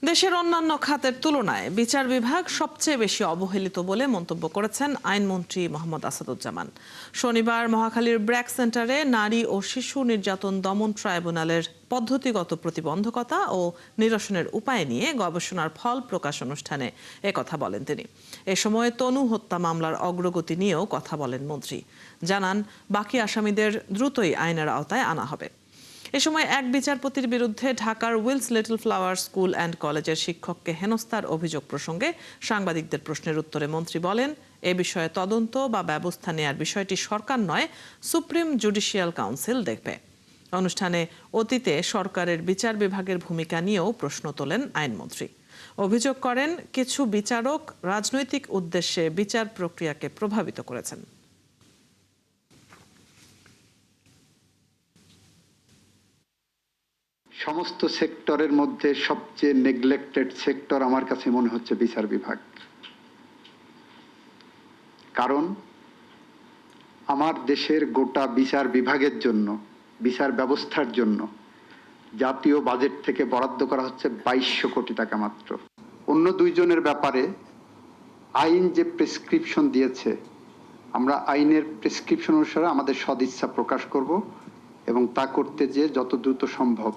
দেশের অন্যান্য খাতের তুলনায় বিচার বিভাগ সবচেয়ে বেশি অবহেলিত বলে মন্তব্য করেছেন আইনমন্ত্রী মোহাম্মদ আসাদুজ্জামান। শনিবার মহাখালীর ব্র্যাক সেন্টারে নারী ও শিশু নির্যাতন দমন ট্রাইব্যুনালের পদ্ধতিগত প্রতিবন্ধকতা ও নিরসনের উপায় নিয়ে গবেষণার ফল প্রকাশ অনুষ্ঠানে একথা বলেন তিনি। এ সময় তনু হত্যা মামলার অগ্রগতি নিয়েও কথা বলেন মন্ত্রী। জানান, বাকি আসামিদের দ্রুতই আইনের আওতায় আনা হবে। এ সময় এক বিচারপতির বিরুদ্ধে ঢাকার Willes Little Flower School and কলেজের শিক্ষককে হেনস্থার অভিযোগ প্রসঙ্গে সাংবাদিকদের প্রশ্নের উত্তরে মন্ত্রী বলেন, এ বিষয়ে তদন্ত বা ব্যবস্থা নেয়ার বিষয়টি সরকার নয়, সুপ্রিম জুডিশিয়াল কাউন্সিল দেখবে। অনুষ্ঠানে অতীতে সরকারের বিচার বিভাগের ভূমিকা নিয়েও প্রশ্ন তোলেন আইনমন্ত্রী। অভিযোগ করেন, কিছু বিচারক রাজনৈতিক উদ্দেশ্যে বিচার প্রক্রিয়াকে প্রভাবিত করেছেন। সমস্ত সেক্টরের মধ্যে সবচেয়ে নেগলেক্টেড সেক্টর আমার কাছে মনে হচ্ছে বিচার বিভাগ। কারণ আমার দেশের গোটা বিচার বিভাগের জন্য, বিচার ব্যবস্থার জন্য জাতীয় বাজেট থেকে বরাদ্দ করা হচ্ছে 2200 কোটি টাকা মাত্র। অন্য দুইজনের ব্যাপারে আইন যে প্রেসক্রিপশন দিয়েছে, আমরা আইনের প্রেসক্রিপশন অনুসারে আমাদের সদিচ্ছা প্রকাশ করব এবং তা করতে যে যত দ্রুত সম্ভব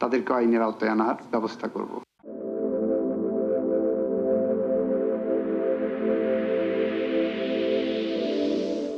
তাদেরকে আইনের আওতায় আনার ব্যবস্থা করব।